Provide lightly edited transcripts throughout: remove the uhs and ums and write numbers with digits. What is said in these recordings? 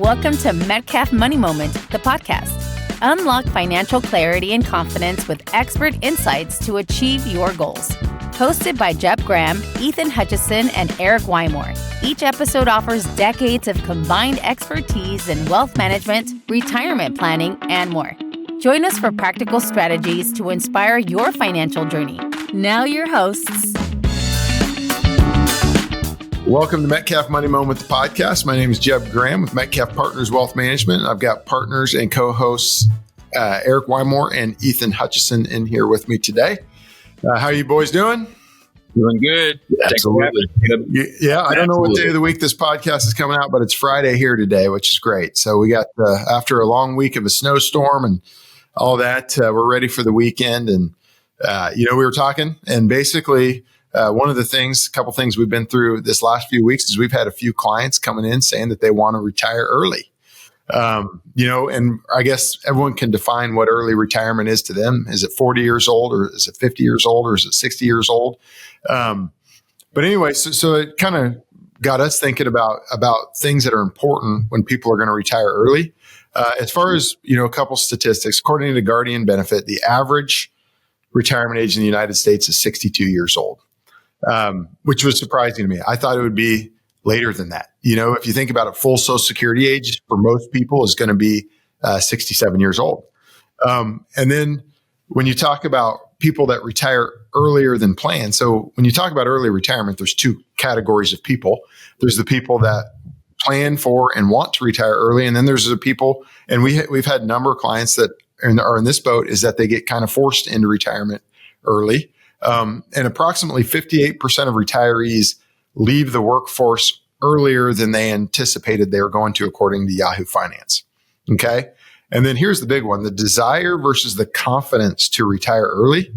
Welcome to Metcalf Money Moment, the podcast. Unlock financial clarity and confidence with expert insights to achieve your goals. Hosted by Jeb Graham, Ethan Hutchison, and Eric Wymore. Each episode offers decades of combined expertise in wealth management, retirement planning, and more. Join us for practical strategies to inspire your financial journey. Now your hosts. Welcome to Metcalf Money Moment, the podcast. My name is Jeb Graham with Metcalf Partners Wealth Management. I've got partners and co-hosts Eric Wymore and Ethan Hutchison in here with me today. How are you boys doing? Doing good. Absolutely. Yeah, I don't know what day of the week this podcast is coming out, but it's Friday here today, which is great. So we got, after a long week of a snowstorm and all that, we're ready for the weekend. And, we were talking and basically one of the couple things we've been through this last few weeks is we've had a few clients coming in saying that they want to retire early. And I guess everyone can define what early retirement is to them. Is it 40 years old or is it 50 years old or is it 60 years old? But anyway, so it kind of got us thinking about things that are important when people are going to retire early. As far as, a couple statistics, according to Guardian Benefit, the average retirement age in the United States is 62 years old, which was surprising to me. I thought it would be later than that. If you think about it, full Social Security age for most people is going to be 67 years old. And then when you talk about people that retire earlier than planned, so when you talk about early retirement, there's two categories of people. There's the people that plan for and want to retire early, and then there's the people, and we've had a number of clients that are in this boat, is that they get kind of forced into retirement early. And approximately 58% of retirees leave the workforce earlier than they anticipated they were going to, according to Yahoo Finance. Okay. And then here's the big one, the desire versus the confidence to retire early.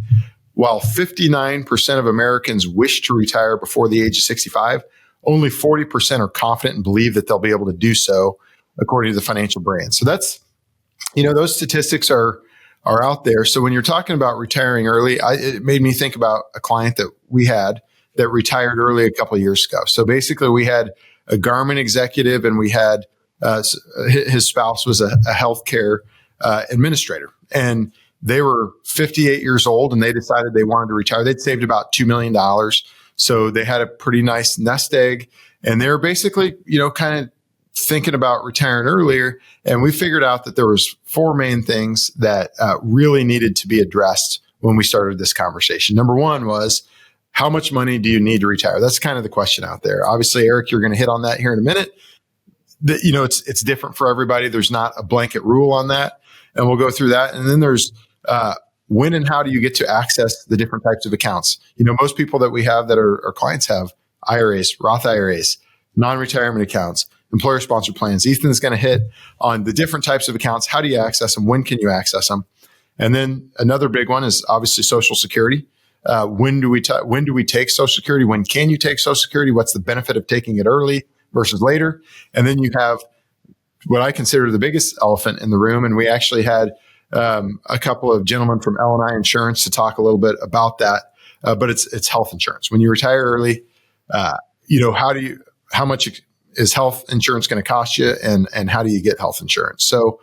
While 59% of Americans wish to retire before the age of 65, only 40% are confident and believe that they'll be able to do so, according to the Financial Brand. So that's, those statistics are out there. So when you're talking about retiring early, it made me think about a client that we had that retired early a couple of years ago. So basically we had a Garmin executive and we had his spouse was a healthcare administrator, and they were 58 years old and they decided they wanted to retire. They'd saved about $2 million. So they had a pretty nice nest egg, and they were basically, kind of thinking about retiring earlier. And we figured out that there was four main things that really needed to be addressed when we started this conversation. Number one was, how much money do you need to retire? That's kind of the question out there. Obviously, Eric, you're going to hit on that here in a minute. It's different for everybody. There's not a blanket rule on that. And we'll go through that. And then there's when and how do you get to access the different types of accounts? Most people that we have that are clients have IRAs, Roth IRAs, non-retirement accounts, employer-sponsored plans. Ethan's going to hit on the different types of accounts. How do you access them? When can you access them? And then another big one is obviously Social Security. When do we take Social Security? When can you take Social Security? What's the benefit of taking it early versus later? And then you have what I consider the biggest elephant in the room. And we actually had a couple of gentlemen from L&I Insurance to talk a little bit about that. But it's health insurance. When you retire early, how much is health insurance going to cost you, and how do you get health insurance? So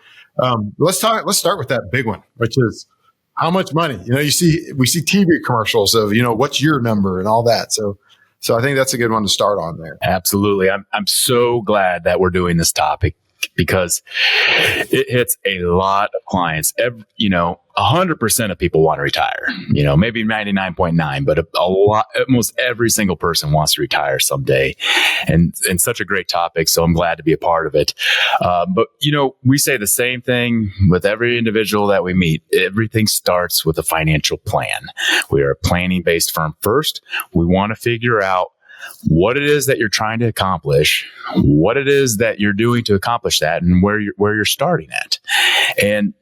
let's start with that big one, which is how much money. We see TV commercials of what's your number and all that. So I think that's a good one to start on there. Absolutely. I'm so glad that we're doing this topic, because it hits a lot of clients. 100% of people want to retire, maybe 99.9, but a lot, almost every single person wants to retire someday, and such a great topic. So I'm glad to be a part of it. But we say the same thing with every individual that we meet. Everything starts with a financial plan. We are a planning based firm first. We want to figure out what it is that you're trying to accomplish, what it is that you're doing to accomplish that, and where you're starting at. And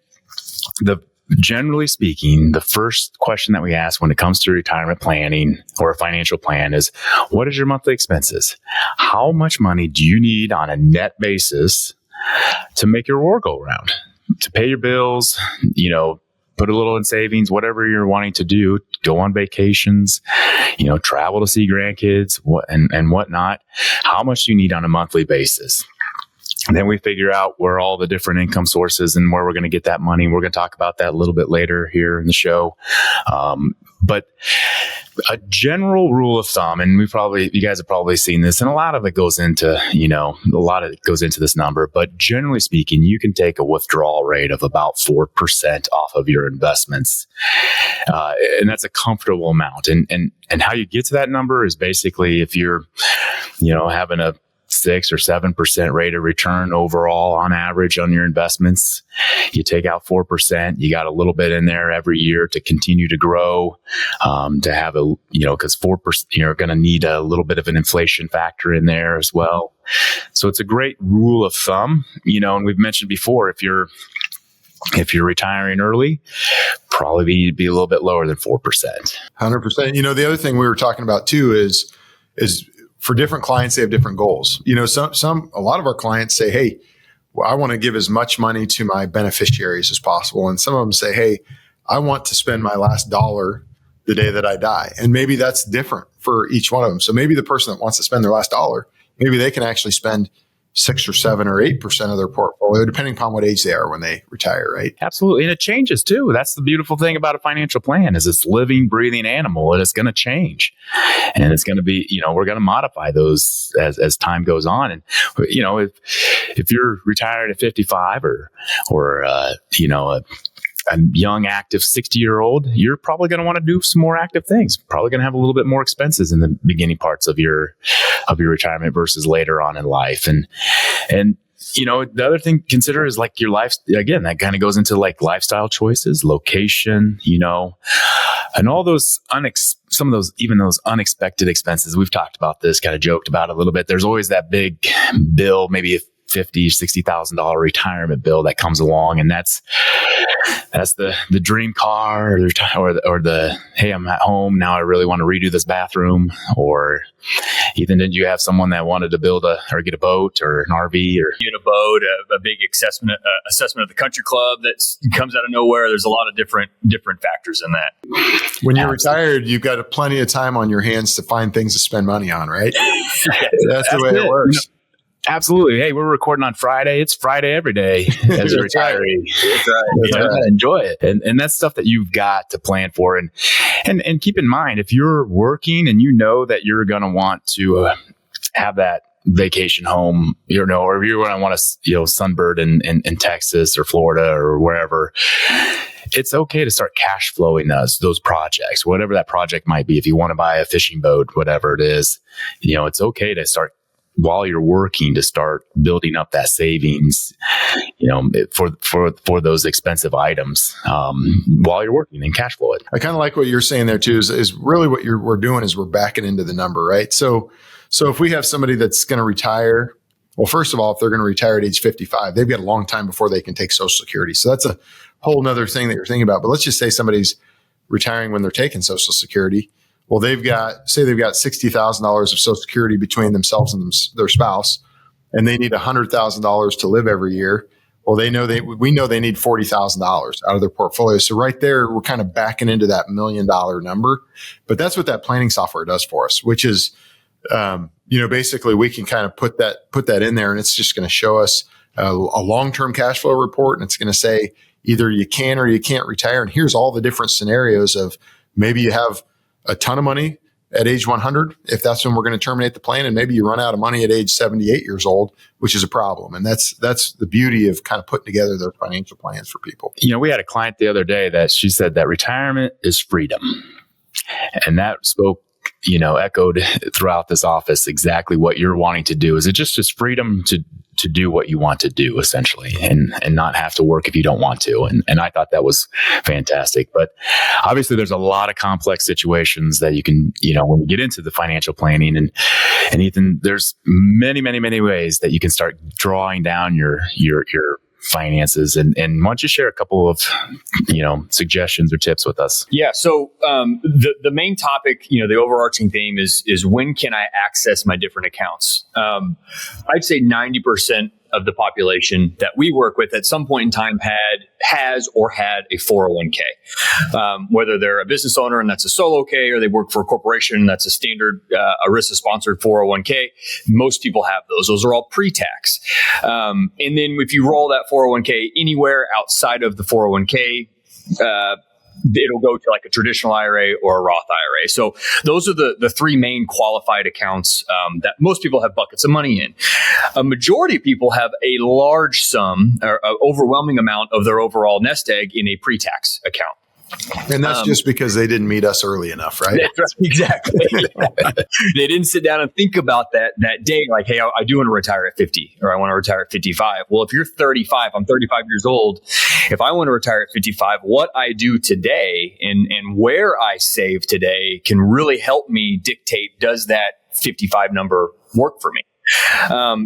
generally speaking, the first question that we ask when it comes to retirement planning or a financial plan is, what is your monthly expenses? How much money do you need on a net basis to make your world go around, to pay your bills, put a little in savings, whatever you're wanting to do, go on vacations, travel to see grandkids and whatnot. How much do you need on a monthly basis? And then we figure out where all the different income sources and where we're going to get that money. We're going to talk about that a little bit later here in the show. But a general rule of thumb, and you guys have probably seen this, and a lot of it goes into, this number, but generally speaking, you can take a withdrawal rate of about 4% off of your investments. And that's a comfortable amount. And how you get to that number is basically if you're, having a 6 or 7% rate of return overall on average on your investments. You take out 4%, you got a little bit in there every year to continue to grow, to have because 4%, you're going to need a little bit of an inflation factor in there as well. So it's a great rule of thumb, and we've mentioned before, if you're retiring early, probably be a little bit lower than 4%. 100%. The other thing we were talking about too is for different clients, they have different goals. A lot of our clients say, hey, well, I want to give as much money to my beneficiaries as possible. And some of them say, hey, I want to spend my last dollar the day that I die. And maybe that's different for each one of them. So maybe the person that wants to spend their last dollar, maybe they can actually spend 6 or 7 or 8% of their portfolio, depending upon what age they are when they retire, right? Absolutely. And it changes too. That's the beautiful thing about a financial plan is it's living, breathing animal, and it's going to change. And it's going to be, we're going to modify those as time goes on. And, if you're retired at 55 or a young, active 60-year-old, you're probably going to want to do some more active things. Probably going to have a little bit more expenses in the beginning parts of your retirement versus later on in life. And the other thing to consider is like your life. Again, that kind of goes into like lifestyle choices, location, and all those some of those unexpected expenses. We've talked about this, kind of joked about it a little bit. There's always that big bill, maybe $50,000, $60,000 retirement bill that comes along, and that's the dream car or the hey, I'm at home now, I really want to redo this bathroom. Or Ethan, did you have someone that wanted to build or get a boat or an RV or get a boat, a big assessment of the country club that comes out of nowhere? There's a lot of different factors in that. When you're retired, you've got plenty of time on your hands to find things to spend money on, right? That's the way it works. Absolutely. Hey, we're recording on Friday. It's Friday every day as a retiree. That's right. Enjoy it. And that's stuff that you've got to plan for. And keep in mind, if you're working and that you're going to want to have that vacation home, or if you're going to want to, sunbird in Texas or Florida or wherever, it's okay to start cash flowing those projects, whatever that project might be. If you want to buy a fishing boat, whatever it is, it's okay to start while you're working to start building up that savings, for those expensive items, while you're working and cash flow it. I kind of like what you're saying there too, is really what we're doing is we're backing into the number, right? So if we have somebody that's going to retire, well, first of all, if they're going to retire at age 55, they've got a long time before they can take Social Security. So that's a whole nother thing that you're thinking about. But let's just say somebody's retiring when they're taking Social Security. Well, they've got $60,000 of Social Security between themselves and their spouse, and they need $100,000 to live every year. Well, we know they need $40,000 out of their portfolio. So right there, we're kind of backing into that $1 million number. But that's what that planning software does for us, which is, basically we can kind of put that in there, and it's just going to show us a long-term cash flow report, and it's going to say either you can or you can't retire. And here's all the different scenarios of maybe you have a ton of money at age 100, if that's when we're going to terminate the plan, and maybe you run out of money at age 78 years old, which is a problem. And that's the beauty of kind of putting together those financial plans for people. We had a client the other day that she said that retirement is freedom. And that echoed throughout this office exactly what you're wanting to do. Is it just freedom to do what you want to do, essentially, and not have to work if you don't want to. And I thought that was fantastic. But obviously there's a lot of complex situations that you can, when you get into the financial planning, and Ethan, there's many, many, many ways that you can start drawing down your finances. And why don't you share a couple of, suggestions or tips with us? Yeah. So, the main topic, the overarching theme is when can I access my different accounts? I'd say 90% of the population that we work with at some point in time has a 401k. Whether they're a business owner and that's a solo K, or they work for a corporation and that's a standard ERISA-sponsored 401k, most people have those. Those are all pre-tax. And then if you roll that 401k anywhere outside of the 401k, it'll go to like a traditional IRA or a Roth IRA. So those are the three main qualified accounts that most people have buckets of money in. A majority of people have a large sum or an overwhelming amount of their overall nest egg in a pre-tax account. And that's just because they didn't meet us early enough, right? That's right, exactly. They didn't sit down and think about that day, like, hey, I do want to retire at 50, or I want to retire at 55. Well, if you're 35, I'm 35 years old. If I want to retire at 55, what I do today and where I save today can really help me dictate, does that 55 number work for me?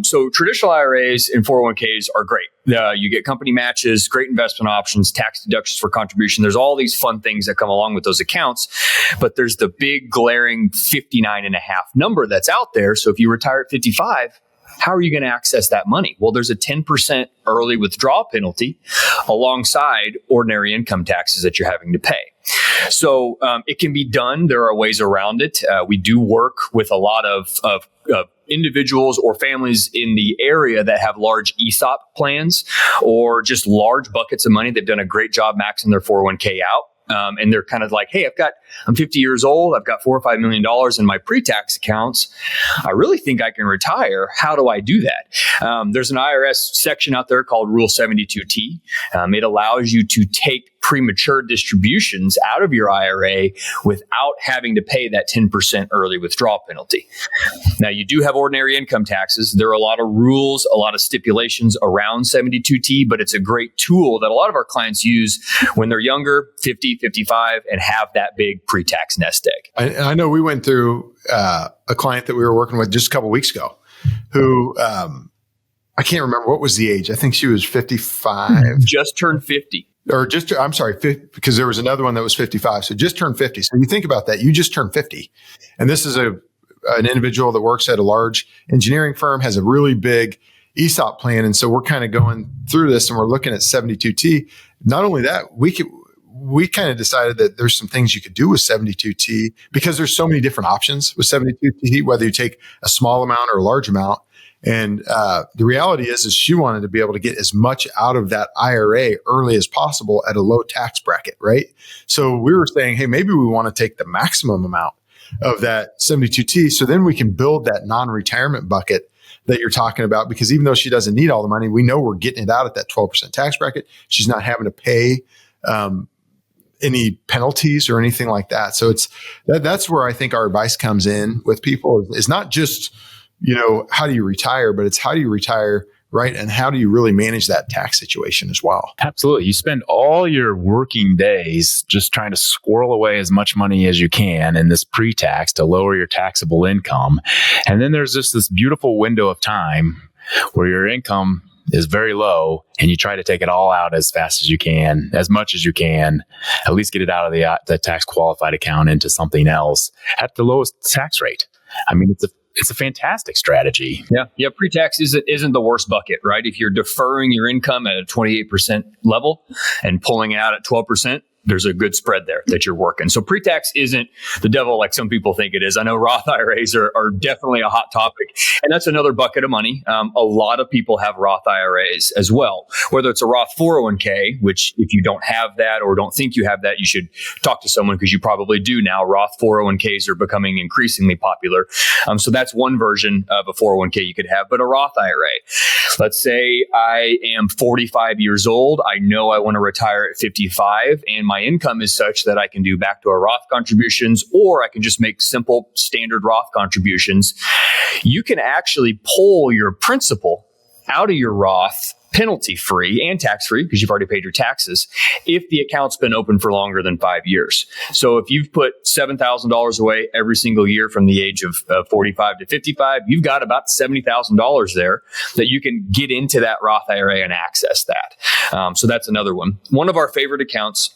So traditional IRAs and 401ks are great. You get company matches, great investment options, tax deductions for contribution. There's all these fun things that come along with those accounts, but there's the big glaring 59.5 number that's out there. So if you retire at 55, how are you going to access that money? Well, there's a 10% early withdrawal penalty alongside ordinary income taxes that you're having to pay. So it can be done. There are ways around it. We do work with a lot of individuals or families in the area that have large ESOP plans or just large buckets of money. They've done a great job maxing their 401k out. And they're kind of like, hey, I'm 50 years old. I've got $4 or $5 million in my pre-tax accounts. I really think I can retire. How do I do that? There's an IRS section out there called Rule 72T. It allows you to take premature distributions out of your IRA without having to pay that 10% early withdrawal penalty. Now, you do have ordinary income taxes. There are a lot of rules, a lot of stipulations around 72T, but it's a great tool that a lot of our clients use when they're younger, 50, 55, and have that big pre-tax nest egg. I know we went through a client that we were working with just a couple of weeks ago who I can't remember what was the age. I think she was 55. Just turned 50. I'm sorry, because there was another one that was 55. So just turned 50. So you think about that. You just turned 50. And this is an individual that works at a large engineering firm, has a really big ESOP plan. And so we're kind of going through this and we're looking at 72T. Not only that, we kind of decided that there's some things you could do with 72T because there's so many different options with 72T, whether you take a small amount or a large amount. And the reality is she wanted to be able to get as much out of that IRA early as possible at a low tax bracket, right? So we were saying, hey, maybe we want to take the maximum amount of that 72T. So then we can build that non-retirement bucket that you're talking about, because even though she doesn't need all the money, we know we're getting it out at that 12% tax bracket. She's not having to pay any penalties or anything like that. So that's where I think our advice comes in with people is not just, how do you retire, but it's how do you retire, right? And how do you really manage that tax situation as well? Absolutely. You spend all your working days just trying to squirrel away as much money as you can in this pre-tax to lower your taxable income. And then there's just this beautiful window of time where your income is very low and you try to take it all out as fast as you can, as much as you can, at least get it out of the tax qualified account into something else at the lowest tax rate. I mean, it's a fantastic strategy. Yeah. Pre-tax isn't the worst bucket, right? If you're deferring your income at a 28% level and pulling it out at 12%, there's a good spread there that you're working. So pre-tax isn't the devil like some people think it is. I know Roth IRAs are definitely a hot topic, and that's another bucket of money. A lot of people have Roth IRAs as well, whether it's a Roth 401k, which if you don't have that or don't think you have that, you should talk to someone because you probably do now. Roth 401ks are becoming increasingly popular. So that's one version of a 401k you could have, but a Roth IRA. Let's say I am 45 years old. I know I want to retire at 55 and my income is such that I can do backdoor Roth contributions, or I can just make simple standard Roth contributions. You can actually pull your principal out of your Roth penalty-free and tax-free because you've already paid your taxes if the account's been open for longer than 5 years. So if you've put $7,000 away every single year from the age of 45 to 55, you've got about $70,000 there that you can get into that Roth IRA and access that. So that's another one. One of our favorite accounts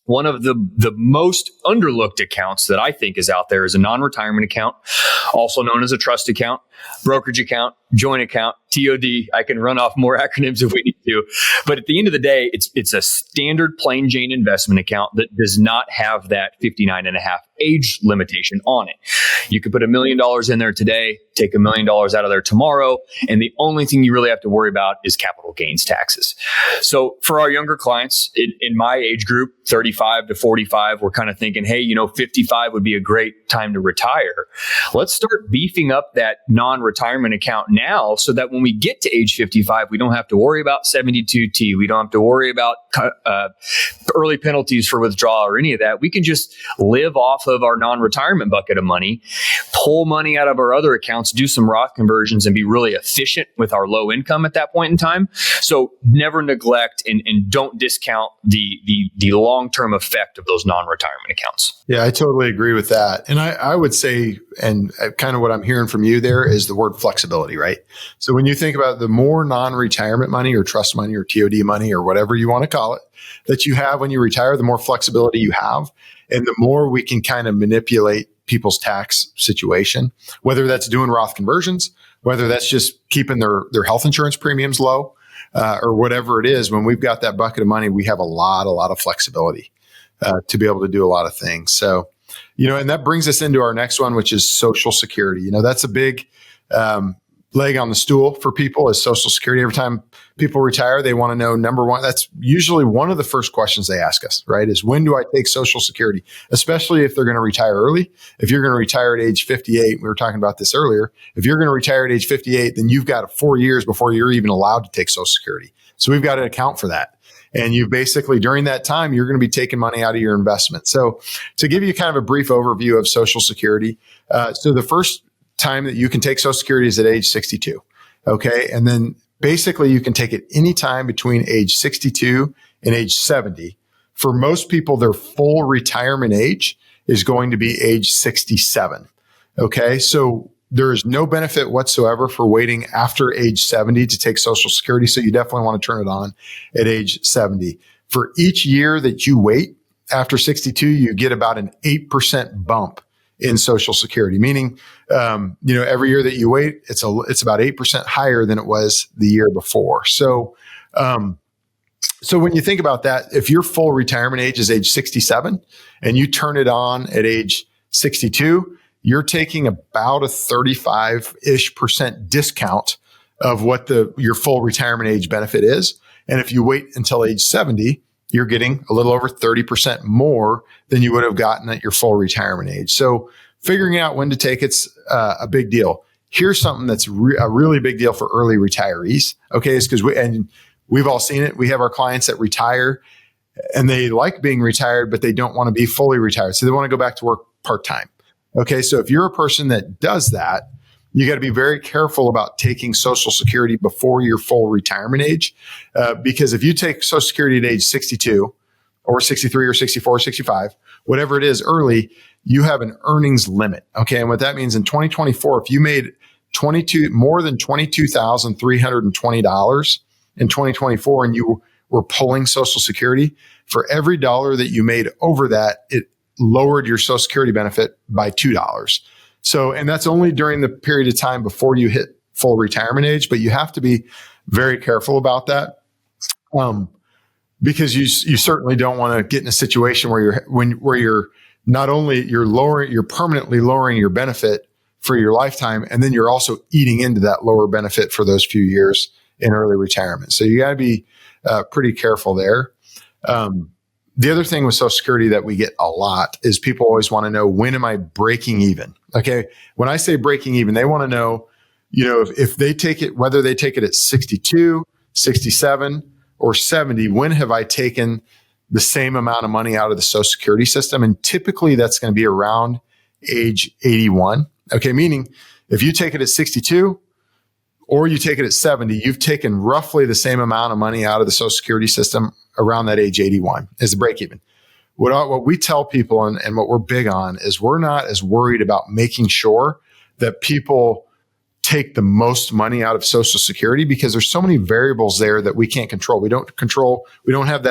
one of the most underlooked accounts that I think is out there is a non-retirement account, also known as a trust account, brokerage account, joint account, TOD. I can run off more acronyms if we need to. But at the end of the day, it's a standard plain Jane investment account that does not have that 59 and a half age limitation on it. You could put $1 million in there today, take $1 million out of there tomorrow, and the only thing you really have to worry about is capital gains taxes. So for our younger clients in my age group, 35 to 45, we're kind of thinking, hey, 55 would be a great time to retire. Let's start beefing up that non-retirement account now so that when we get to age 55, we don't have to worry about 72T. We don't have to worry about early penalties for withdrawal or any of that. We can just live off of our non-retirement bucket of money, pull money out of our other accounts, do some Roth conversions, and be really efficient with our low income at that point in time. So never neglect and don't discount the long-term effect of those non-retirement accounts. Yeah, I totally agree with that. And I would say, and kind of what I'm hearing from you there is the word flexibility, right? So when you think about the more non-retirement money or trust money or TOD money or whatever you want to call it that you have when you retire, the more flexibility you have. And the more we can kind of manipulate people's tax situation, whether that's doing Roth conversions, whether that's just keeping their health insurance premiums low, or whatever it is. When we've got that bucket of money, we have a lot of flexibility to be able to do a lot of things. So, and that brings us into our next one, which is Social Security. That's a big leg on the stool for people is Social Security. Every time people retire, they want to know, number one, that's usually one of the first questions they ask us, right? Is when do I take Social Security? Especially if they're going to retire early. If you're going to retire at age 58, we were talking about this earlier. If you're going to retire at age 58, then you've got 4 years before you're even allowed to take Social Security. So we've got to account for that. And you basically, during that time, you're going to be taking money out of your investment. So to give you kind of a brief overview of Social Security, so the first time that you can take Social Security is at age 62. Okay. And then basically you can take it anytime between age 62 and age 70. For most people, their full retirement age is going to be age 67. Okay. So there is no benefit whatsoever for waiting after age 70 to take Social Security. So you definitely want to turn it on at age 70. For each year that you wait after 62, you get about an 8% bump in Social Security, meaning, every year that you wait, it's about 8% higher than it was the year before. So when you think about that, if your full retirement age is age 67 and you turn it on at age 62, you're taking about a 35-ish% discount of what your full retirement age benefit is. And if you wait until age 70, you're getting a little over 30% more than you would have gotten at your full retirement age. So figuring out when to take it's a big deal. Here's something that's a really big deal for early retirees. Okay, it's because we've all seen it. We have our clients that retire and they like being retired, but they don't want to be fully retired. So they want to go back to work part-time. Okay, so if you're a person that does that, you got to be very careful about taking Social Security before your full retirement age. Because if you take Social Security at age 62 or 63 or 64 or 65, whatever it is early, you have an earnings limit. Okay. And what that means in 2024, if you made more than $22,320 in 2024 and you were pulling Social Security, for every dollar that you made over that, it lowered your Social Security benefit by $2. So, and that's only during the period of time before you hit full retirement age, but you have to be very careful about that. Because you certainly don't want to get in a situation where you're not only you're permanently lowering your benefit for your lifetime, and then you're also eating into that lower benefit for those few years in early retirement. So you got to be pretty careful there. The other thing with Social Security that we get a lot is people always want to know, when am I breaking even? Okay. When I say breaking even, they want to know, if they take it, whether they take it at 62, 67, or 70, when have I taken the same amount of money out of the Social Security system? And typically that's going to be around age 81. Okay. Meaning if you take it at 62 or you take it at 70, you've taken roughly the same amount of money out of the Social Security system around that age 81 as a break even. What we tell people and what we're big on is we're not as worried about making sure that people take the most money out of Social Security, because there's so many variables there that we can't control. We don't have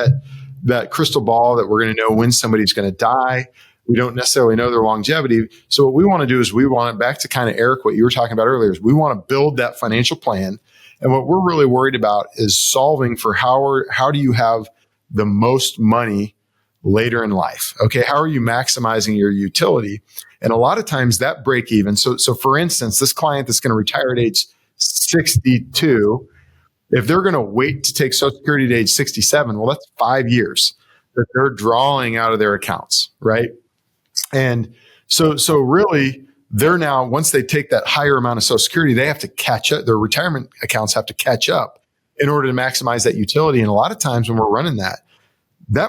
that crystal ball that we're going to know when somebody's going to die. We don't necessarily know their longevity. So what we want to do is we want, back to kind of Eric, what you were talking about earlier, is we want to build that financial plan. And what we're really worried about is solving for how do you have the most money later in life? Okay. How are you maximizing your utility? And a lot of times that break even. So for instance, this client that's going to retire at age 62, if they're going to wait to take Social Security to age 67, well, that's 5 years that they're drawing out of their accounts, right? And so really, they're now, once they take that higher amount of Social Security, they have to catch up. Their retirement accounts have to catch up in order to maximize that utility. And a lot of times when we're running that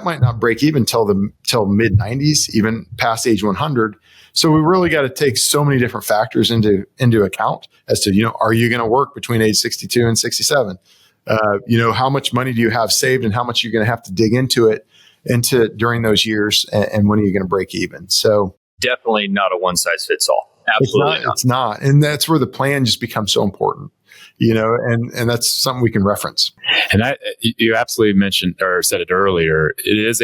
might not break even till mid 90s, even past age 100. So we really got to take so many different factors into account as to, are you going to work between age 62 and 67? How much money do you have saved and how much you're going to have to dig into during those years, and when are you going to break even? So definitely not a one size fits all. Absolutely not. It's not. And that's where the plan just becomes so important, and that's something we can reference. And you absolutely mentioned or said it earlier. It is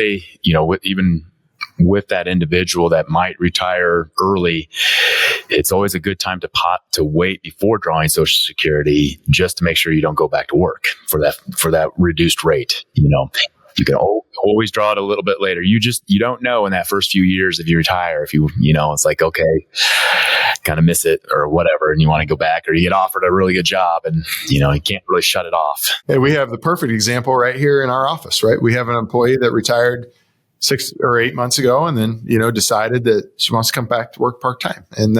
with that individual that might retire early, it's always a good time to wait before drawing Social Security, just to make sure you don't go back to work for that reduced rate. You can always draw it a little bit later. You don't know in that first few years if you retire, if it's like, okay, kind of miss it or whatever, and you want to go back, or you get offered a really good job and, you can't really shut it off. Hey, we have the perfect example right here in our office, right? We have an employee that retired 6 or 8 months ago and then, decided that she wants to come back to work part-time. And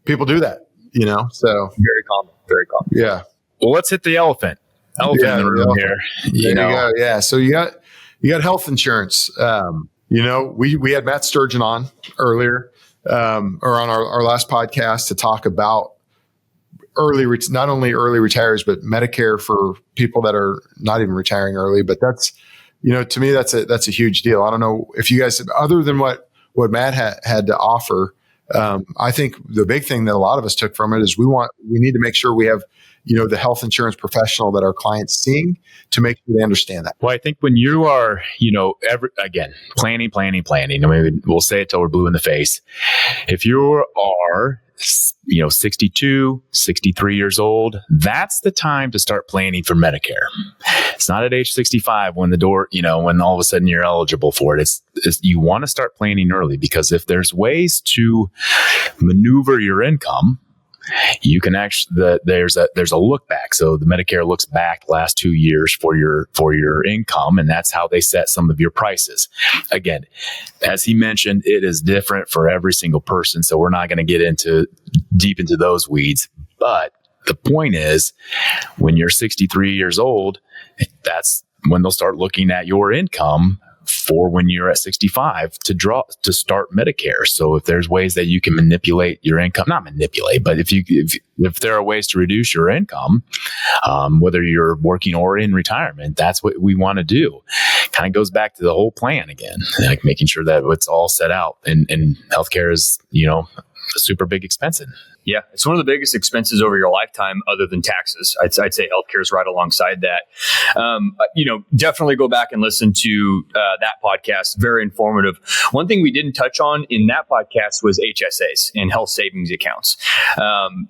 people do that, so. Very common. Yeah. Well, let's hit the elephant in the room here. There you go. Yeah. So you got health insurance. We had Matt Sturgeon on earlier, or on our last podcast to talk about not only early retires, but Medicare for people that are not even retiring early. But that's, to me, that's a huge deal. I don't know if you guys, other than what Matt had to offer, I think the big thing that a lot of us took from it is we need to make sure we have, the health insurance professional that our clients seeing to make sure they understand that. Well, I think when you are, planning, I mean, we'll say it till we're blue in the face. If you are, 62, 63 years old, that's the time to start planning for Medicare. It's not at age 65 when when all of a sudden you're eligible for it. It's you want to start planning early, because if there's ways to maneuver your income, you can actually, there's a look back. So the Medicare looks back last 2 years for your income, and that's how they set some of your prices. Again, as he mentioned, it is different for every single person. So we're not going to get deep into those weeds. But the point is, when you're 63 years old, that's when they'll start looking at your income for when you're at 65 to start Medicare. So if there's ways that you can manipulate your income, not manipulate, but if there are ways to reduce your income, whether you're working or in retirement, that's what we want to do. Kind of goes back to the whole plan again, like making sure that it's all set out. And healthcare is, a super big expense. Yeah, it's one of the biggest expenses over your lifetime, other than taxes. I'd say healthcare is right alongside that. Definitely go back and listen to that podcast. Very informative. One thing we didn't touch on in that podcast was HSAs and health savings accounts.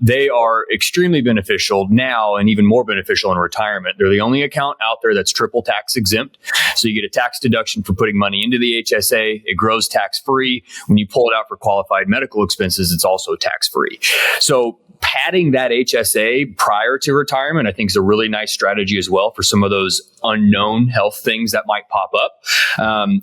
They are extremely beneficial now, and even more beneficial in retirement. They're the only account out there that's triple tax exempt. So you get a tax deduction for putting money into the HSA. It grows tax free. When you pull it out for qualified medical expenses, it's also tax free. So padding that HSA prior to retirement, I think, is a really nice strategy as well for some of those unknown health things that might pop up.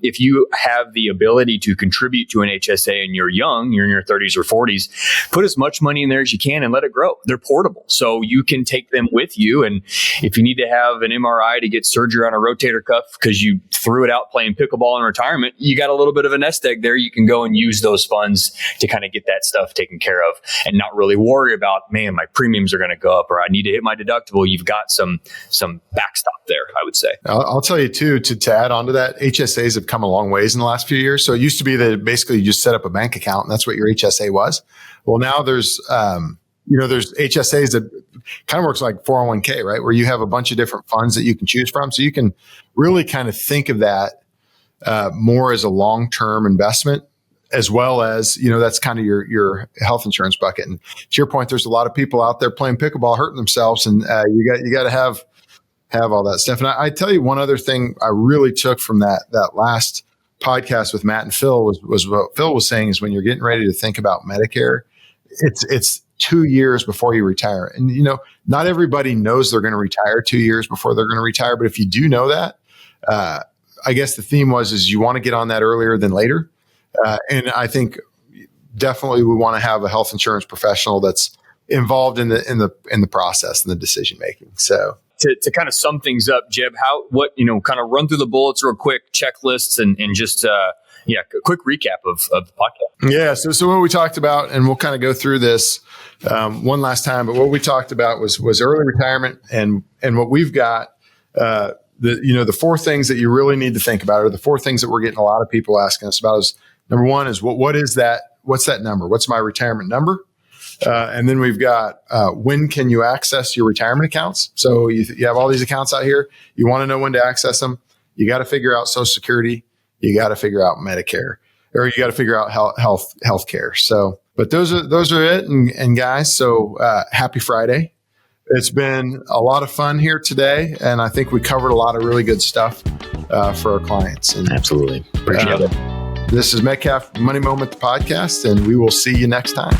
If you have the ability to contribute to an HSA and you're young, you're in your 30s or 40s, put as much money in there as you can and let it grow. They're portable, so you can take them with you. And if you need to have an MRI to get surgery on a rotator cuff because you threw it out playing pickleball in retirement, you got a little bit of a nest egg there. You can go and use those funds to kind of get that stuff taken care of and not really worry about, man, my premiums are going to go up or I need to hit my deductible. You've got some backstop there, I would say. I'll tell you too, to add on to that, HSAs have come a long ways in the last few years. So it used to be that basically you just set up a bank account and that's what your HSA was. Well, now there's HSAs that kind of works like 401k, right? Where you have a bunch of different funds that you can choose from. So you can really kind of think of that more as a long-term investment, as well as, that's kind of your health insurance bucket. And to your point, there's a lot of people out there playing pickleball, hurting themselves, and you got to have all that stuff. And I tell you one other thing I really took from that last podcast with Matt and Phil was what Phil was saying is when you're getting ready to think about Medicare, it's 2 years before you retire. And, not everybody knows they're going to retire 2 years before they're going to retire. But if you do know that, I guess the theme is you want to get on that earlier than later. And I think definitely we want to have a health insurance professional that's involved in the process and the decision making. So to kind of sum things up, Jeb, kind of run through the bullets real quick, checklists, and just a quick recap of the podcast. Yeah. So what we talked about, and we'll kind of go through this one last time, but what we talked about was early retirement, and what we've got. The four things that you really need to think about, or the four things that we're getting a lot of people asking us about, is number one is what is that? What's that number? What's my retirement number? And then we've got when can you access your retirement accounts? So you have all these accounts out here. You want to know when to access them. You got to figure out Social Security. You got to figure out Medicare, or you got to figure out health care. So, but those are it. And guys, so happy Friday. It's been a lot of fun here today, and I think we covered a lot of really good stuff for our clients. And, absolutely. Appreciate it. This is Metcalf Money Moment, the podcast, and we will see you next time.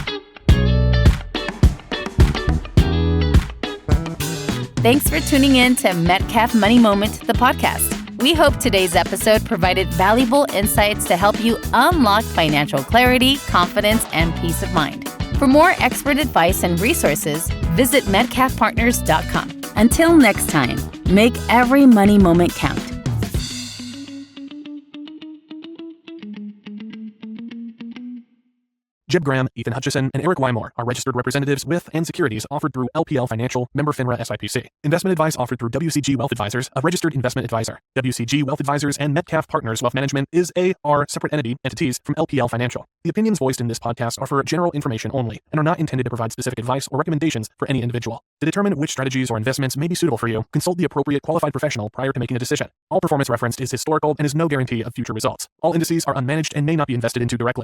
Thanks for tuning in to Metcalf Money Moment, the podcast. We hope today's episode provided valuable insights to help you unlock financial clarity, confidence, and peace of mind. For more expert advice and resources, visit metcalfpartners.com. Until next time, make every money moment count. Jeb Graham, Ethan Hutchison, and Eric Wymore are registered representatives with and securities offered through LPL Financial, member FINRA SIPC. Investment advice offered through WCG Wealth Advisors, a registered investment advisor. WCG Wealth Advisors and Metcalf Partners Wealth Management are separate entities from LPL Financial. The opinions voiced in this podcast are for general information only and are not intended to provide specific advice or recommendations for any individual. To determine which strategies or investments may be suitable for you, consult the appropriate qualified professional prior to making a decision. All performance referenced is historical and is no guarantee of future results. All indices are unmanaged and may not be invested into directly.